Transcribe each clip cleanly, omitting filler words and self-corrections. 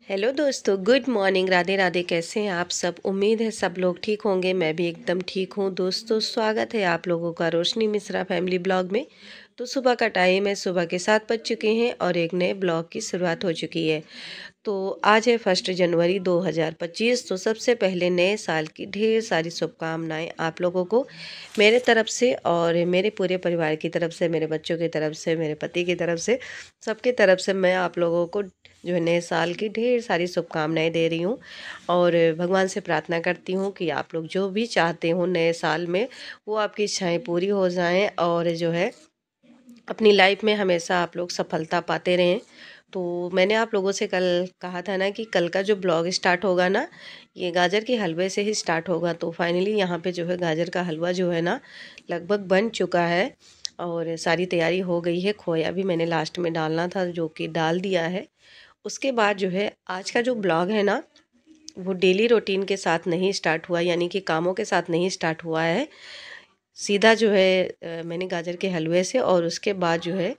Hello दोस्तों, good morning. Radhe Radhe. कैसे हैं आप सब? उम्मीद है सब लोग ठीक होंगे। मैं भी एकदम ठीक हूँ। दोस्तों, स्वागत है आप लोगों का रोशनी मिश्रा फैमिली ब्लॉग में। तो सुबह का टाइम है, सुबह के 7 बज चुके हैं और एक नए ब्लॉग की शुरुआत हो चुकी है। तो आज है 1 जनवरी 2025। तो सबसे पहले नए साल की ढेर सारी शुभकामनाएं आप लोगों को मेरे तरफ से और मेरे पूरे परिवार की तरफ से, मेरे बच्चों की तरफ से, मेरे पति की तरफ से, सबकी तरफ से मैं आप लोगों को जो है नए साल की ढेर सारी शुभकामनाएं दे रही हूँ। और भगवान से प्रार्थना करती हूँ कि आप लोग जो भी चाहते हो नए साल में, वो आपकी इच्छाएं पूरी हो जाएं और जो है अपनी लाइफ में हमेशा आप लोग सफलता पाते रहें। तो मैंने आप लोगों से कल कहा था ना कि कल का जो ब्लॉग स्टार्ट होगा ना, ये गाजर के हलवे से ही स्टार्ट होगा। तो फाइनली यहाँ पे जो है गाजर का हलवा जो है ना लगभग बन चुका है और सारी तैयारी हो गई है। खोया भी मैंने लास्ट में डालना था, जो कि डाल दिया है। उसके बाद जो है आज का जो ब्लॉग है ना, वो डेली रूटीन के साथ नहीं स्टार्ट हुआ, यानी कि कामों के साथ नहीं स्टार्ट हुआ है। सीधा जो है मैंने गाजर के हलवे से और उसके बाद जो है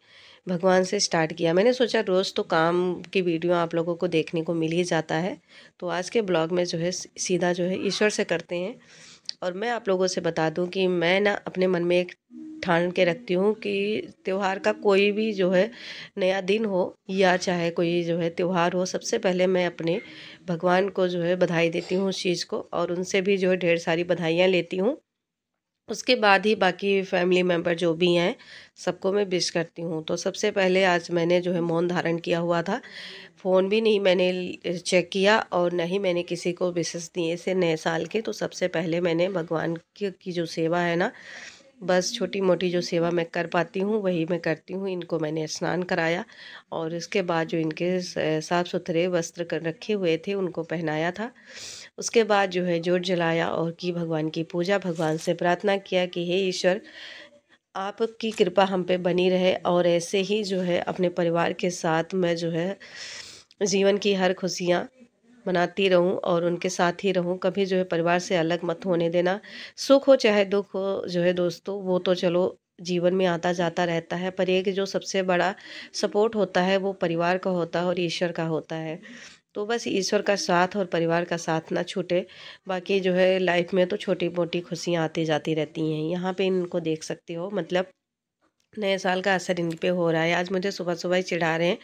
भगवान से स्टार्ट किया। मैंने सोचा रोज़ तो काम की वीडियो आप लोगों को देखने को मिल ही जाता है, तो आज के ब्लॉग में जो है सीधा जो है ईश्वर से करते हैं। और मैं आप लोगों से बता दूं कि मैं ना अपने मन में एक ठान के रखती हूँ कि त्यौहार का कोई भी जो है नया दिन हो या चाहे कोई जो है त्यौहार हो, सबसे पहले मैं अपने भगवान को जो है बधाई देती हूँ उस चीज़ को, और उनसे भी जो है ढेर सारी बधाइयाँ लेती हूँ। उसके बाद ही बाकी फैमिली मेम्बर जो भी हैं सबको मैं विश करती हूँ। तो सबसे पहले आज मैंने जो है मौन धारण किया हुआ था। फ़ोन भी नहीं मैंने चेक किया और न ही मैंने किसी को विशेष दिए से नए साल के। तो सबसे पहले मैंने भगवान की जो सेवा है ना, बस छोटी मोटी जो सेवा मैं कर पाती हूँ वही मैं करती हूँ। इनको मैंने स्नान कराया और इसके बाद जो इनके साफ़ सुथरे वस्त्र कर रखे हुए थे उनको पहनाया था। उसके बाद जो है जोत जलाया और की भगवान की पूजा, भगवान से प्रार्थना किया कि हे ईश्वर, आपकी कृपा हम पे बनी रहे और ऐसे ही जो है अपने परिवार के साथ मैं जो है जीवन की हर खुशियाँ मनाती रहूं और उनके साथ ही रहूं। कभी जो है परिवार से अलग मत होने देना। सुख हो चाहे दुख हो जो है दोस्तों, वो तो चलो जीवन में आता जाता रहता है, पर एक जो सबसे बड़ा सपोर्ट होता है वो परिवार का होता है और ईश्वर का होता है। तो बस ईश्वर का साथ और परिवार का साथ ना छूटे। बाकी जो है लाइफ में तो छोटी मोटी खुशियाँ आती जाती रहती हैं। यहाँ पे इनको देख सकते हो, मतलब नए साल का असर इन पे हो रहा है। आज मुझे सुबह सुबह ही चिढ़ा रहे हैं।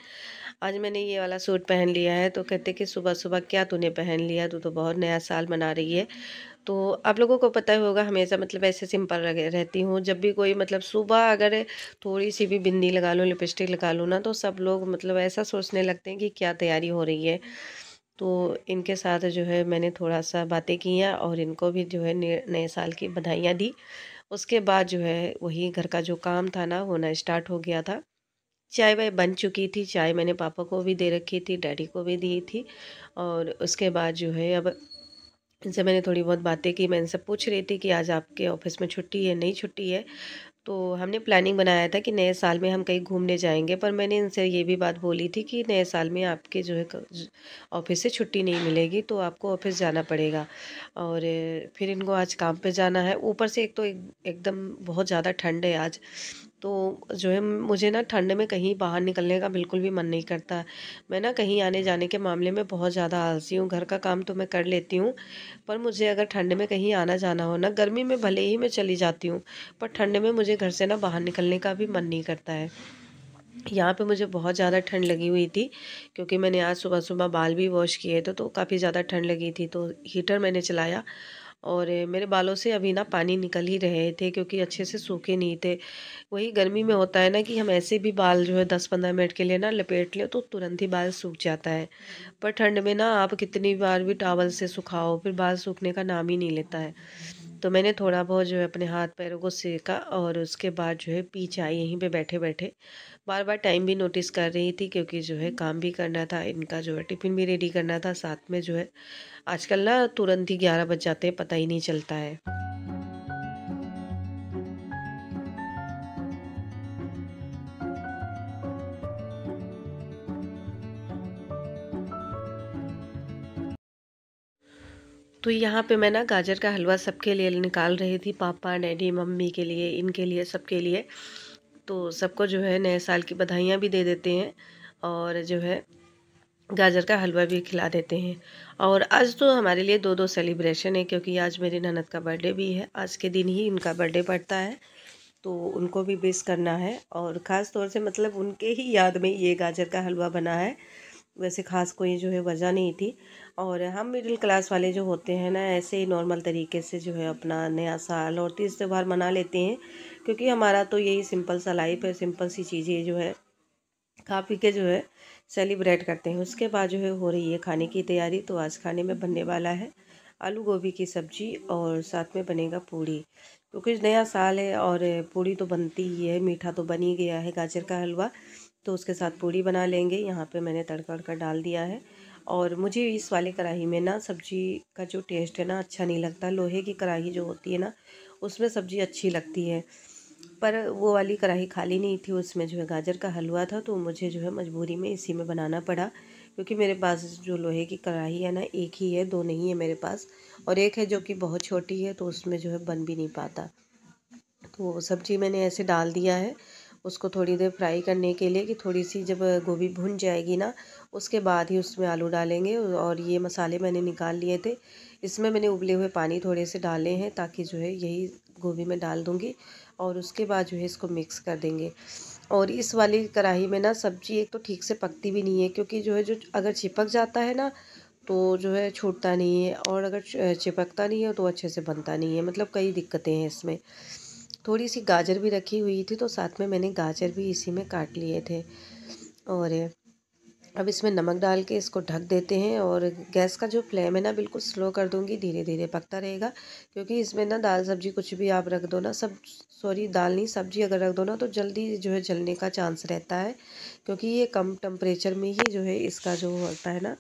आज मैंने ये वाला सूट पहन लिया है तो कहते कि सुबह सुबह क्या तूने पहन लिया, तू तो बहुत नया साल मना रही है। तो आप लोगों को पता ही होगा, हमेशा मतलब ऐसे सिंपल रहती हूँ। जब भी कोई मतलब सुबह अगर थोड़ी सी भी बिंदी लगा लूँ, लिपस्टिक लगा लूँ ना, तो सब लोग मतलब ऐसा सोचने लगते हैं कि क्या तैयारी हो रही है। तो इनके साथ जो है मैंने थोड़ा सा बातें की हैं और इनको भी जो है नए साल की बधाइयाँ दी। उसके बाद जो है वही घर का जो काम था ना, होना स्टार्ट हो गया था। चाय वाय बन चुकी थी, चाय मैंने पापा को भी दे रखी थी, डैडी को भी दी थी। और उसके बाद जो है अब इनसे मैंने थोड़ी बहुत बातें की। मैं इनसे पूछ रही थी कि आज आपके ऑफिस में छुट्टी है, नहीं छुट्टी है? तो हमने प्लानिंग बनाया था कि नए साल में हम कहीं घूमने जाएंगे, पर मैंने इनसे ये भी बात बोली थी कि नए साल में आपके जो है ऑफिस से छुट्टी नहीं मिलेगी, तो आपको ऑफिस जाना पड़ेगा। और फिर इनको आज काम पे जाना है। ऊपर से एक तो एकदम बहुत ज़्यादा ठंड है आज। तो जो है मुझे ना ठंड में कहीं बाहर निकलने का बिल्कुल भी मन नहीं करता। मैं ना कहीं आने जाने के मामले में बहुत ज़्यादा आलसी हूँ। घर का काम तो मैं कर लेती हूँ, पर मुझे अगर ठंड में कहीं आना जाना हो ना, गर्मी में भले ही मैं चली जाती हूँ, पर ठंड में मुझे घर से ना बाहर निकलने का भी मन नहीं करता है। यहाँ पे मुझे बहुत ज़्यादा ठंड लगी हुई थी, क्योंकि मैंने आज सुबह सुबह बाल भी वॉश किए थे, तो काफ़ी ज़्यादा ठंड लगी थी। तो हीटर मैंने चलाया और मेरे बालों से अभी ना पानी निकल ही रहे थे, क्योंकि अच्छे से सूखे नहीं थे। वही गर्मी में होता है ना कि हम ऐसे भी बाल जो है 10-15 मिनट के लिए ना लपेट लें तो तुरंत ही बाल सूख जाता है। पर ठंड में ना आप कितनी बार भी टॉवल से सुखाओ, फिर बाल सूखने का नाम ही नहीं लेता है। तो मैंने थोड़ा बहुत जो है अपने हाथ पैरों को सेका और उसके बाद जो है पी चाय यहीं पे बैठे बैठे। बार बार टाइम भी नोटिस कर रही थी, क्योंकि जो है काम भी करना था, इनका जो है टिफ़िन भी रेडी करना था साथ में। जो है आजकल ना तुरंत ही 11 बज जाते हैं, पता ही नहीं चलता है। तो यहाँ पे मैं ना गाजर का हलवा सबके लिए निकाल रही थी, पापा, डैडी, मम्मी के लिए, इनके लिए, सबके लिए। तो सबको जो है नए साल की बधाइयाँ भी दे देते हैं। और जो है गाजर का हलवा भी खिला देते हैं। और आज तो हमारे लिए दो दो सेलिब्रेशन है, क्योंकि आज मेरी ननद का बर्थडे भी है। आज के दिन ही उनका बर्थडे पड़ता है, तो उनको भी विश करना है। और ख़ास तौर से मतलब उनके ही याद में ये गाजर का हलवा बना है। वैसे ख़ास कोई जो है वजह नहीं थी। और हम मिडिल क्लास वाले जो होते हैं ना, ऐसे ही नॉर्मल तरीके से जो है अपना नया साल और तीज त्योहार मना लेते हैं, क्योंकि हमारा तो यही सिंपल सा लाइफ है। सिंपल सी चीज़ें जो है खा पी के जो है सेलिब्रेट करते हैं। उसके बाद जो है हो रही है खाने की तैयारी। तो आज खाने में बनने वाला है आलू गोभी की सब्जी और साथ में बनेगा पूड़ी, क्योंकि नया साल है और पूड़ी तो बनती ही है। मीठा तो बन ही गया है गाजर का हलवा, तो उसके साथ पूड़ी बना लेंगे। यहाँ पे मैंने तड़का वड़का डाल दिया है। और मुझे इस वाली कढ़ाई में ना सब्जी का जो टेस्ट है ना अच्छा नहीं लगता। लोहे की कढ़ाई जो होती है ना, उसमें सब्जी अच्छी लगती है। पर वो वाली कढ़ाई खाली नहीं थी, उसमें जो है गाजर का हलवा था, तो मुझे जो है मजबूरी में इसी में बनाना पड़ा। क्योंकि मेरे पास जो लोहे की कढ़ाई है ना, एक ही है, दो नहीं है मेरे पास। और एक है जो कि बहुत छोटी है, तो उसमें जो है बन भी नहीं पाता। तो सब्जी मैंने ऐसे डाल दिया है उसको थोड़ी देर फ्राई करने के लिए, कि थोड़ी सी जब गोभी भुन जाएगी ना, उसके बाद ही उसमें आलू डालेंगे। और ये मसाले मैंने निकाल लिए थे। इसमें मैंने उबले हुए पानी थोड़े से डाले हैं, ताकि जो है यही गोभी में डाल दूँगी। और उसके बाद जो है इसको मिक्स कर देंगे। और इस वाली कढ़ाई में ना सब्जी एक तो ठीक से पकती भी नहीं है, क्योंकि जो है जो अगर चिपक जाता है ना, तो जो है छूटता नहीं है। और अगर चिपकता नहीं है तो अच्छे से बनता नहीं है। मतलब कई दिक्कतें हैं इसमें। थोड़ी सी गाजर भी रखी हुई थी, तो साथ में मैंने गाजर भी इसी में काट लिए थे। और अब इसमें नमक डाल के इसको ढक देते हैं। और गैस का जो फ्लेम है ना, बिल्कुल स्लो कर दूंगी, धीरे धीरे पकता रहेगा। क्योंकि इसमें ना दाल सब्जी कुछ भी आप रख दो ना, सब सॉरी दाल नहीं, सब्जी अगर रख दो ना, तो जल्दी जो है जलने का चांस रहता है। क्योंकि ये कम टेम्परेचर में ही जो है इसका जो होता है ना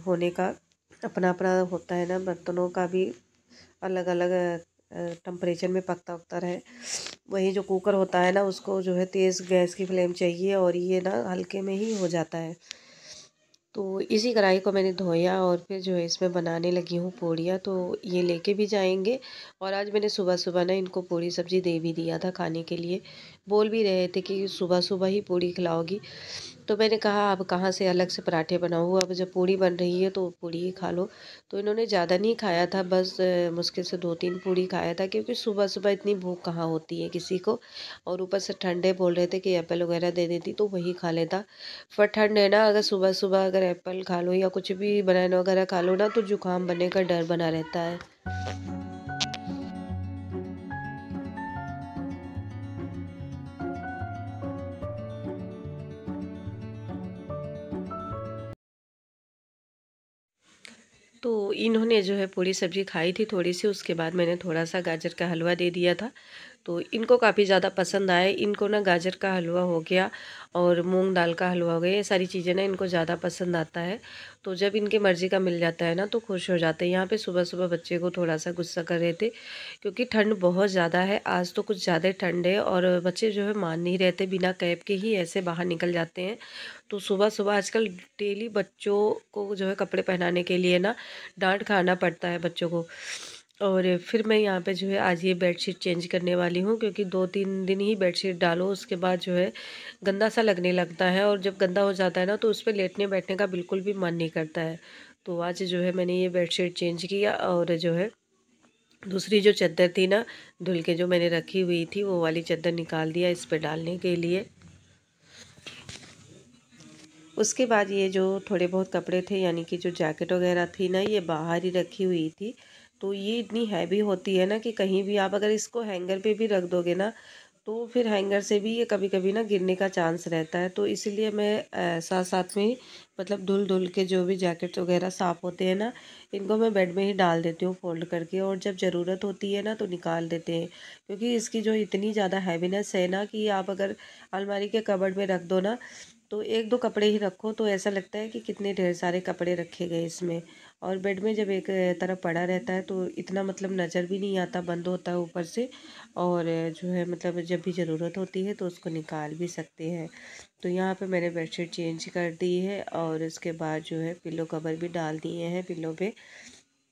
होने का अपना अपना होता है ना, बर्तनों का भी अलग अलग टेम्परेचर में पकता उकता रहे। वही जो कुकर होता है ना, उसको जो है तेज़ गैस की फ्लेम चाहिए, और ये ना हल्के में ही हो जाता है। तो इसी कढ़ाई को मैंने धोया और फिर जो है इसमें बनाने लगी हूँ पूड़ियाँ। तो ये लेके भी जाएंगे। और आज मैंने सुबह सुबह ना इनको पूड़ी सब्जी दे भी दिया था खाने के लिए। बोल भी रहे थे कि सुबह सुबह ही पूड़ी खिलाओगी। तो मैंने कहा अब कहाँ से अलग से पराठे बनाऊँ, अब जब पूड़ी बन रही है तो पूड़ी ही खा लो। तो इन्होंने ज़्यादा नहीं खाया था, बस मुश्किल से दो तीन पूड़ी खाया था, क्योंकि सुबह सुबह इतनी भूख कहाँ होती है किसी को। और ऊपर से ठंडे बोल रहे थे कि एप्पल वगैरह दे देती तो वही खा लेता। पर ठंड है ना, अगर सुबह सुबह अगर एप्पल खा लो या कुछ भी बनाना वगैरह खा लो ना, तो जुकाम बनने का डर बना रहता है। तो इन्होंने जो है पूरी सब्ज़ी खाई थी थोड़ी सी, उसके बाद मैंने थोड़ा सा गाजर का हलवा दे दिया था। तो इनको काफ़ी ज़्यादा पसंद आए। इनको ना गाजर का हलवा हो गया और मूंग दाल का हलवा हो गया, ये सारी चीज़ें ना इनको ज़्यादा पसंद आता है। तो जब इनके मर्ज़ी का मिल जाता है ना, तो खुश हो जाते हैं। यहाँ पे सुबह सुबह बच्चे को थोड़ा सा गुस्सा कर रहे थे, क्योंकि ठंड बहुत ज़्यादा है। आज तो कुछ ज़्यादा ठंड है, और बच्चे जो है मान नहीं रहते, बिना कैप के ही ऐसे बाहर निकल जाते हैं। तो सुबह सुबह आजकल डेली बच्चों को जो है कपड़े पहनाने के लिए ना डांट खाना पड़ता है बच्चों को। और फिर मैं यहाँ पे जो है आज ये बेडशीट चेंज करने वाली हूँ, क्योंकि 2-3 दिन ही बेडशीट डालो, उसके बाद जो है गंदा सा लगने लगता है। और जब गंदा हो जाता है ना, तो उस पर लेटने बैठने का बिल्कुल भी मन नहीं करता है। तो आज जो है मैंने ये बेडशीट चेंज किया, और जो है दूसरी जो चादर थी ना धुल के जो मैंने रखी हुई थी, वो वाली चादर निकाल दिया इस पर डालने के लिए। उसके बाद ये जो थोड़े बहुत कपड़े थे, यानी कि जो जैकेट वगैरह थी ना, ये बाहर ही रखी हुई थी। तो ये इतनी हैवी होती है ना, कि कहीं भी आप अगर इसको हैंगर पे भी रख दोगे ना, तो फिर हैंगर से भी ये कभी कभी ना गिरने का चांस रहता है। तो इसीलिए मैं साथ साथ में ही मतलब धुल धुल के जो भी जैकेट वगैरह साफ़ होते हैं ना, इनको मैं बेड में ही डाल देती हूँ फोल्ड करके। और जब ज़रूरत होती है ना, तो निकाल देते हैं। क्योंकि इसकी जो इतनी ज़्यादा हैवीनेस है ना, कि आप अगर अलमारी के कबर्ड में रख दो ना, तो एक दो कपड़े ही रखो तो ऐसा लगता है कि कितने ढेर सारे कपड़े रखे गए इसमें। और बेड में जब एक तरफ पड़ा रहता है, तो इतना मतलब नज़र भी नहीं आता, बंद होता है ऊपर से। और जो है मतलब जब भी ज़रूरत होती है तो उसको निकाल भी सकते हैं। तो यहाँ पे मैंने बेडशीट चेंज कर दी है, और इसके बाद जो है पिल्लो कवर भी डाल दिए हैं पिल्लो पे।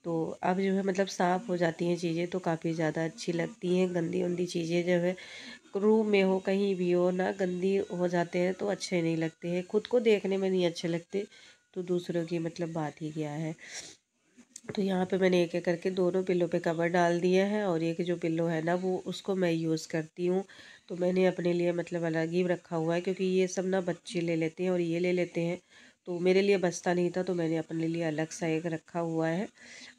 तो अब जो है मतलब साफ़ हो जाती हैं चीज़ें, तो काफ़ी ज़्यादा अच्छी लगती हैं। गंदी उंदी चीज़ें जो है रूम में हो, कहीं भी हो ना, गंदी हो जाते हैं तो अच्छे नहीं लगते हैं, खुद को देखने में नहीं अच्छे लगते, तो दूसरों की मतलब बात ही क्या है। तो यहाँ पे मैंने एक एक करके दोनों पिल्लों पे कवर डाल दिया है, और एक जो पिल्लो है ना वो उसको मैं यूज़ करती हूँ। तो मैंने अपने लिए मतलब अलग ही रखा हुआ है, क्योंकि ये सब ना बच्चे ले लेते हैं और ये ले लेते हैं, तो मेरे लिए बचता नहीं था, तो मैंने अपने लिए अलग सा एक रखा हुआ है।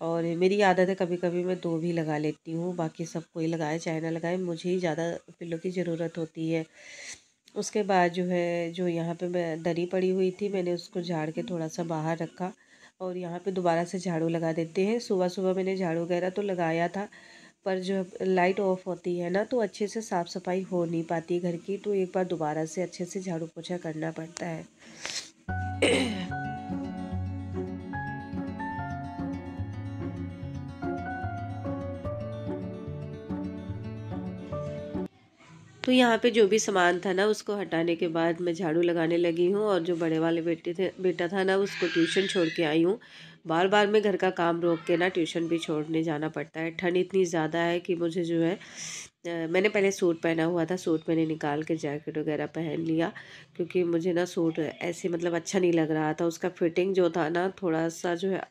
और मेरी आदत है कभी कभी मैं 2 भी लगा लेती हूँ, बाकी सब कोई लगाए चाहे ना लगाए, मुझे ही ज़्यादा पिल्लों की ज़रूरत होती है। उसके बाद जो है, जो यहाँ पे मैं दरी पड़ी हुई थी, मैंने उसको झाड़ के थोड़ा सा बाहर रखा, और यहाँ पे दोबारा से झाड़ू लगा देते हैं। सुबह सुबह मैंने झाड़ू वगैरह तो लगाया था, पर जो लाइट ऑफ होती है ना तो अच्छे से साफ़ सफाई हो नहीं पाती घर की, तो एक बार दोबारा से अच्छे से झाड़ू पोछा करना पड़ता है। तो यहाँ पे जो भी सामान था ना उसको हटाने के बाद मैं झाड़ू लगाने लगी हूँ, और जो बड़े वाले बेटा था ना उसको ट्यूशन छोड़ के आई हूँ। बार बार मैं घर का काम रोक के ना ट्यूशन भी छोड़ने जाना पड़ता है। ठंड इतनी ज़्यादा है कि मुझे जो है मैंने पहले सूट पहना हुआ था, सूट मैंने निकाल के जैकेट वगैरह पहन लिया, क्योंकि मुझे ना सूट ऐसे मतलब अच्छा नहीं लग रहा था, उसका फिटिंग जो था ना थोड़ा सा जो है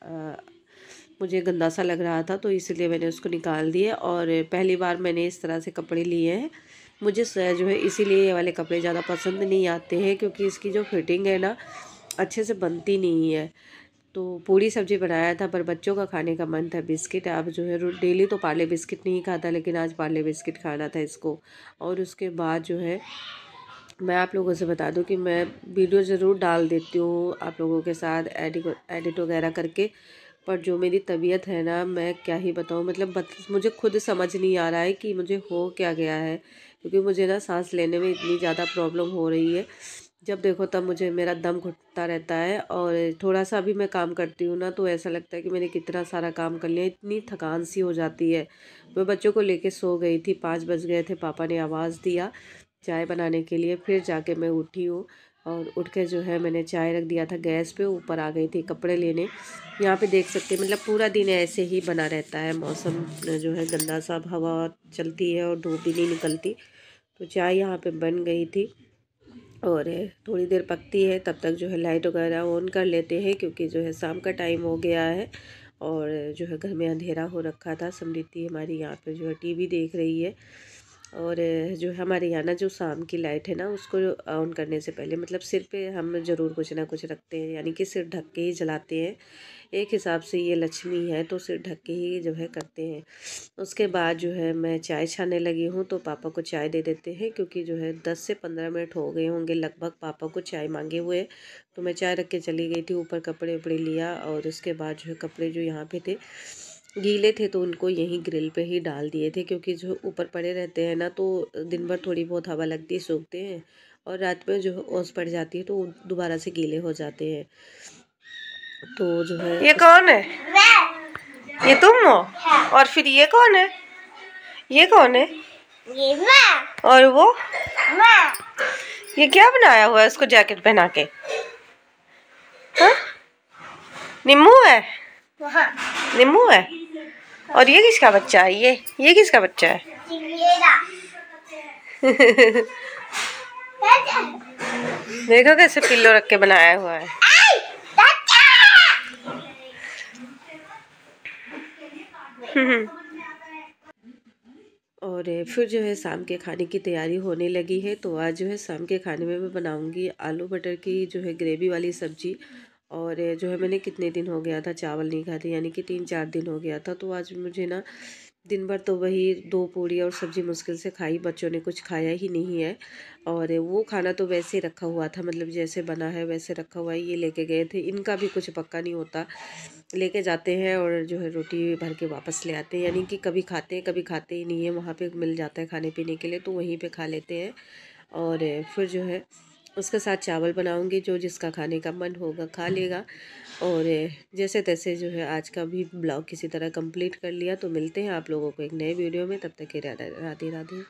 मुझे गंदा सा लग रहा था, तो इसलिए मैंने उसको निकाल दिया। और पहली बार मैंने इस तरह से कपड़े लिए हैं। मुझे जो है इसीलिए ये वाले कपड़े ज़्यादा पसंद नहीं आते हैं, क्योंकि इसकी जो फिटिंग है ना अच्छे से बनती नहीं है। तो पूरी सब्ज़ी बनाया था, पर बच्चों का खाने का मन था बिस्किट। अब जो है डेली तो पार्ले बिस्किट नहीं खाता, लेकिन आज पार्ले बिस्किट खाना था इसको। और उसके बाद जो है मैं आप लोगों से बता दूं कि मैं वीडियो ज़रूर डाल देती हूँ आप लोगों के साथ एडिट वगैरह करके, पर जो मेरी तबीयत है ना मैं क्या ही बताऊँ, मतलब मुझे खुद समझ नहीं आ रहा है कि मुझे हो क्या गया है, क्योंकि मुझे ना सांस लेने में इतनी ज़्यादा प्रॉब्लम हो रही है। जब देखो तब मुझे मेरा दम घुटता रहता है, और थोड़ा सा भी मैं काम करती हूँ ना तो ऐसा लगता है कि मैंने कितना सारा काम कर लिया, इतनी थकान सी हो जाती है। मैं बच्चों को लेके सो गई थी, 5 बज गए थे, पापा ने आवाज़ दिया चाय बनाने के लिए, फिर जाके मैं उठी हूँ। और उठ के जो है मैंने चाय रख दिया था गैस पे, ऊपर आ गई थी कपड़े लेने। यहाँ पे देख सकते हैं मतलब पूरा दिन ऐसे ही बना रहता है, मौसम जो है गंदा सा, हवा चलती है और धूप भी नहीं निकलती। तो चाय यहाँ पे बन गई थी, और थोड़ी देर पकती है, तब तक जो है लाइट वगैरह ऑन कर लेते हैं, क्योंकि जो है शाम का टाइम हो गया है, और जो है घर में अंधेरा हो रखा था। समृद्धि हमारी यहाँ पे जो है टीवी देख रही है, और जो है हमारे यहाँ ना जो शाम की लाइट है ना उसको ऑन करने से पहले मतलब सिर पे हम ज़रूर कुछ ना कुछ रखते हैं, यानी कि सिर ढक के ही जलाते हैं। एक हिसाब से ये लक्ष्मी है तो सिर ढक के ही जो है करते हैं। उसके बाद जो है मैं चाय छाने लगी हूँ, तो पापा को चाय दे देते हैं, क्योंकि जो है 10 से 15 मिनट हो गए होंगे लगभग पापा को चाय मांगे हुए। तो मैं चाय रख के चली गई थी ऊपर, कपड़े उपड़े लिया, और उसके बाद जो है कपड़े जो यहाँ पे थे गीले थे तो उनको यहीं ग्रिल पे ही डाल दिए थे, क्योंकि जो ऊपर पड़े रहते हैं ना तो दिन भर थोड़ी बहुत हवा लगती है, सूखते हैं, और रात में जो है ओस पड़ जाती है तो दोबारा से गीले हो जाते हैं। तो जो है ये कौन है? ये तुम हो? और फिर ये कौन है? ये कौन है? ये मैं। और वो मैं। ये क्या बनाया हुआ है उसको जैकेट पहना के? हाँ? निम्मू है? निम्मू है। और ये किसका बच्चा है? ये किसका बच्चा है? देखो कैसे पिल्लो रख के बनाया हुआ है। और फिर जो है शाम के खाने की तैयारी होने लगी है। तो आज जो है शाम के खाने में मैं बनाऊंगी आलू मटर की जो है ग्रेवी वाली सब्जी। और जो है मैंने कितने दिन हो गया था चावल नहीं खाते, यानी कि 3-4 दिन हो गया था। तो आज मुझे ना दिन भर तो वही 2 पूड़ी और सब्ज़ी मुश्किल से खाई, बच्चों ने कुछ खाया ही नहीं है। और वो खाना तो वैसे ही रखा हुआ था, मतलब जैसे बना है वैसे रखा हुआ है। ये लेके गए थे, इनका भी कुछ पक्का नहीं होता, लेके जाते हैं और जो है रोटी भर के वापस ले आते हैं, यानी कि कभी खाते हैं कभी खाते ही नहीं है। वहाँ पे मिल जाता है खाने पीने के लिए तो वहीं पे खा लेते हैं। और फिर जो है उसके साथ चावल बनाऊंगी, जो जिसका खाने का मन होगा खा लेगा। और जैसे तैसे जो है आज का भी ब्लॉग किसी तरह कंप्लीट कर लिया। तो मिलते हैं आप लोगों को एक नए वीडियो में, तब तक के राधे राधे।